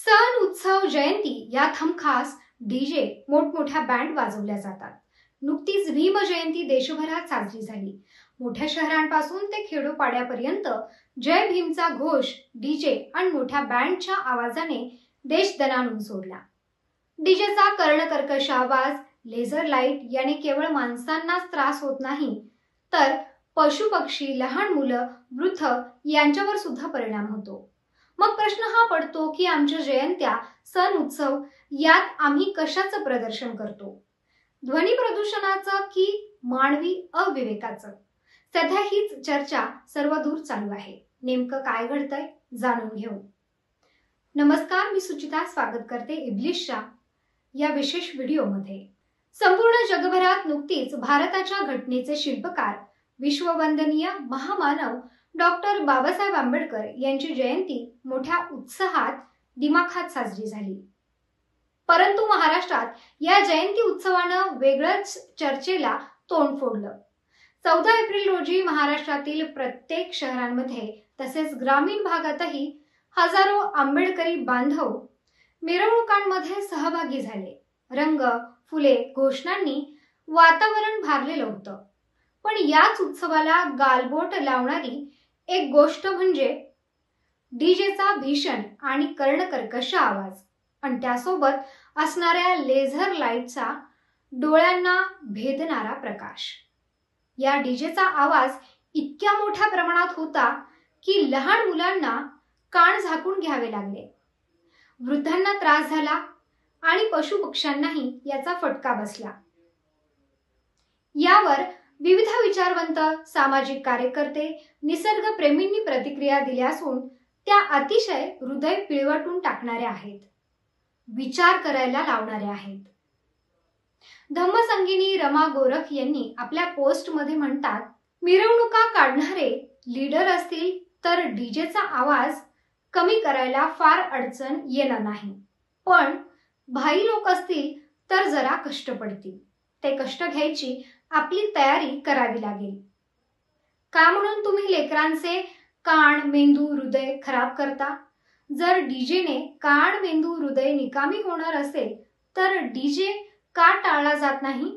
सण, उत्सव, जयंती या हमखास डीजे मोठमोठ्या बँड वाजवल्या जातात। नुकतीच भीम जयंती देशभरात साजरी झाली। मोठ्या शहरांपासून ते खेडोपाड्यापर्यंत जय भीमचा घोष डीजे आणि मोठ्या बँडच्या आवाजाने देश दणाणून सोडला। डीजेचा कर्णकर्कश आवाज, लेझर लाईट याने केवळ माणसांनाच त्रास होत नाही, तर पशु पक्षी, लहान मुलं, वृद्ध यांच्यावर सुद्धा परिणाम होतो। मग प्रश्न हा पडतो की आमच्या जयंत्या, सण, उत्सव यात आम्ही कशाचं प्रदर्शन करतो? ध्वनी प्रदूषणाचं की मानवी अविवेकाचं? सध्या हीच चर्चा सर्वदूर चालू आहे। नेमकं काय घडतंय जाणून घेऊ। नमस्कार, मी सुचिता स्वागत करते इब्लिशच्या या विशेष व्हिडिओमध्ये। संपूर्ण जगभरात नुकतीच भारताच्या घटनेचे शिल्पकार, विश्ववंदनीय महामानव डॉक्टर बाबासाहेब आंबेडकर यांची जयंती मोठ्या उत्साहात दिमाखात साजरी झाली। परंतु महाराष्ट्रात या जयंती उत्सवानं वेगळंच चर्चेला तोंड फोडलं। 14 एप्रिल रोजी महाराष्ट्रातील प्रत्येक शहरांमध्ये तसेच ग्रामीण भागातही हजारो आंबेडकरी बांधव मिरवणुकांमध्ये सहभागी झाले। रंग, फुले, घोषणांनी वातावरण भारलेलं होतं। पण याच उत्सवाला गालबोट लावणारी एक गोष्ट म्हणजे डीजेचा भीषण आणि कर्णकर्कश आवाज आणि त्यासोबत असणाऱ्या लेझर लाईटचा डोळ्यांना भेदणारा प्रकाश। या डीजेचा आवाज इतक्या मोठ्या प्रमाणात होता की लहान मुलांना कान झाकून घ्यावे लागले, वृद्धांना त्रास झाला आणि पशु पक्ष्यांनाही याचा फटका बसला। यावर विविध विचारवंत, सामाजिक कार्यकर्ते, निसर्गप्रेमींनी प्रतिक्रिया दिल्या असून त्या अतिशय हृदय पिळवटून टाकणाऱ्या आहेत, विचार करायला लावणाऱ्या आहेत। धम्मसंगिनी रमा गोरख यांनी आपल्या पोस्टमध्ये म्हणतात, मिरवणुका काढणारे लीडर असतील तर डीजेचा आवाज कमी करायला फार अडचण येणार नाही, पण भाई लोक असतील तर जरा कष्ट पडतील। ते कष्ट घ्यायची आपली तयारी करावी लागेल। का म्हणून तुम्ही लेकरांचे कान, मेंदू, हृदय खराब करता? जर डीजेने कान, मेंदू, हृदय निकामी होणार असेल तर डीजे का टाळला जात नाही?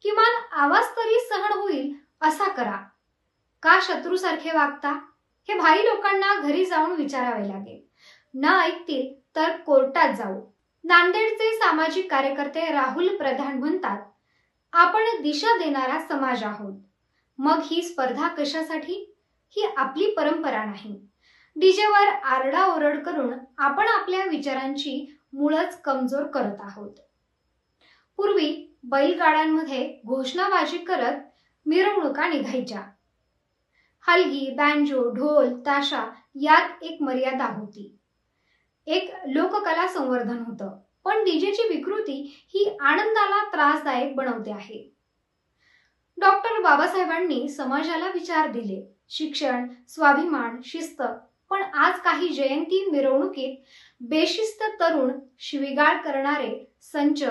किमान आवाज तरी सहन होईल असा करा। का शत्रूसारखे वागता? हे भाई लोकांना घरी जाऊन विचारावे लागेल। न ऐकतील तर कोर्टात जाऊ। नांदेडचे सामाजिक कार्यकर्ते राहुल प्रधान म्हणतात, आपण दिशा देणारा समाज आहोत, मग ही स्पर्धा कशासाठी? ही आपली परंपरा नाही। डीजेवर आरडाओरड करून आपण आपल्या विचारांची मूळच कमजोर करत आहोत। पूर्वी बैलगाड्यांमध्ये घोषणाबाजी करत मिरवणुका निघायच्या। हलगी, बँजो, ढोल, ताशा यात एक मर्यादा होती, एक लोककला संवर्धन होतं। पण डीजेची विकृती ही आनंदाला त्रासदायक बनवते आहे। डॉक्टर बाबासाहेबांनी समाजाला विचार दिले, शिक्षण, स्वाभिमान, शिस्त, पण आज काही जयंती मिरवणुकीत बेशिस्त तरुण, शिवीगाळ करणारे संच,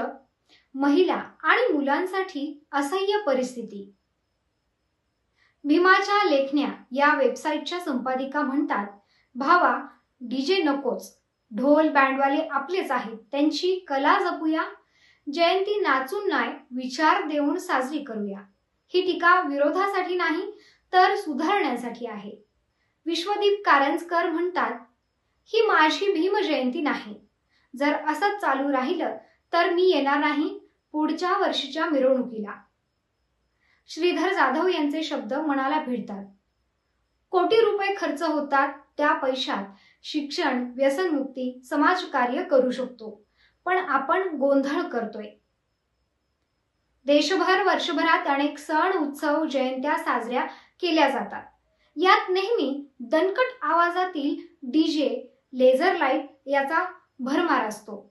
महिला आणि मुलांसाठी असह्य परिस्थिती। भीमाच्या लेखण्या या वेबसाईटच्या संपादिका म्हणतात, भावा, डीजे नकोच, ढोल बँडवाले आपलेच आहेत, त्यांची कला जपूया, जयंती नाचून नाही विचार देऊन साजरी करूया। ही टीका विरोधासाठी नाही तर सुधारण्यासाठी आहे। विश्वदीप कारंजकर म्हणतात, ही माझी भीम जयंती नाही, जर असंच चालू राहिलं तर मी येणार नाही पुढच्या वर्षीच्या मिरवणुकीला। श्रीधर जाधव यांचे शब्द मनाला भिडतात। कोटी रुपये खर्च होतात, त्या पैशात शिक्षण, व्यसनमुक्ती, समाजकार्य करू शकतो, पण आपण गोंधळ करतोय। देशभर वर्षभरात अनेक सण, उत्सव, जयंत्या साजऱ्या केल्या जातात। यात नेहमी दणकट आवाजातील डीजे, लेझर लाईट याचा भरमार असतो।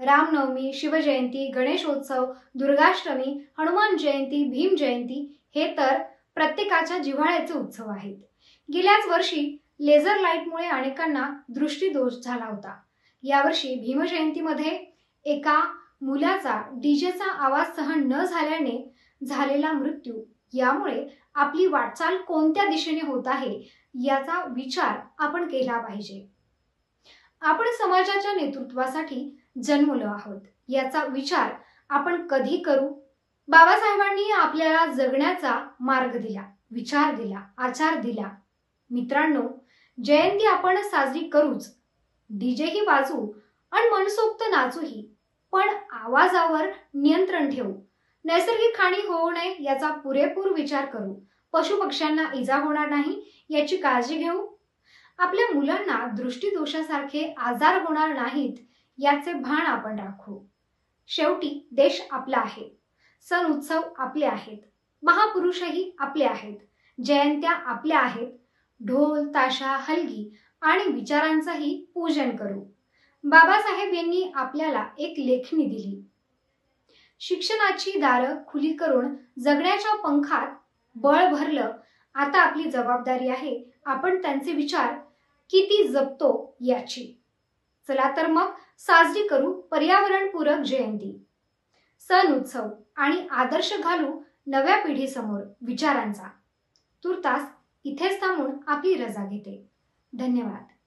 रामनवमी, शिवजयंती, गणेशोत्सव, दुर्गाष्टमी, हनुमान जयंती, भीम जयंती हे तर प्रत्येकाच्या जिव्हाळ्याचे उत्सव आहेत। गेल्याच वर्षी लेझर लाईटमुळे अनेकांना दृष्टीदोष झाला होता। यावर्षी भीमजयंतीमध्ये एका मुलाचा डीजेचा आवाज सहन न झाल्याने झालेला मृत्यू, यामुळे आपली वाटचाल कोणत्या दिशेने होत आहे याचा विचार आपण केला पाहिजे। आपण समाजाच्या नेतृत्वासाठी जन्मलो आहोत याचा विचार आपण कधी करू? बाबासाहेबांनी आपल्याला जगण्याचा मार्ग दिला, विचार दिला, आचार दिला. मित्रांनो, जयंती आपण साजरी करूच, डीजेही वाजवू आणि मनसोक्त नाचूही, पण आवाजावर नियंत्रण ठेवू. नैसर्गिक हानी होऊ नये याचा पुरेपूर विचार करू. पशुपक्ष्यांना इजा होणार नाही याची काळजी घेऊ. आपल्या मुलांना दृष्टीदोषासारखे आजार होणार नाहीत याचे भान आपण राखू. शेवटी देश आपला आहे, सण उत्सव आपले आहेत, महापुरुषही आपले आहेत, जयंत्या आपल्या आहेत. ढोल ताशा हलगी आणि विचारांचंही पूजन करू. बाबासाहेब यांनी आपल्याला एक लेखणी दिली. शिक्षणाची दारं खुली करून जगण्याच्या पंखात बळ भरलं. आता आपली जबाबदारी आहे आपण त्यांचे विचार किती जपतो याची. चला तर मग साजरी करू पर्यावरणपूरक जयंती. सण उत्सव आणि आदर्श घालू नव्या पिढीसमोर विचारांचा. तुर्तास इथेच थांबून आपली रजा घेते. धन्यवाद.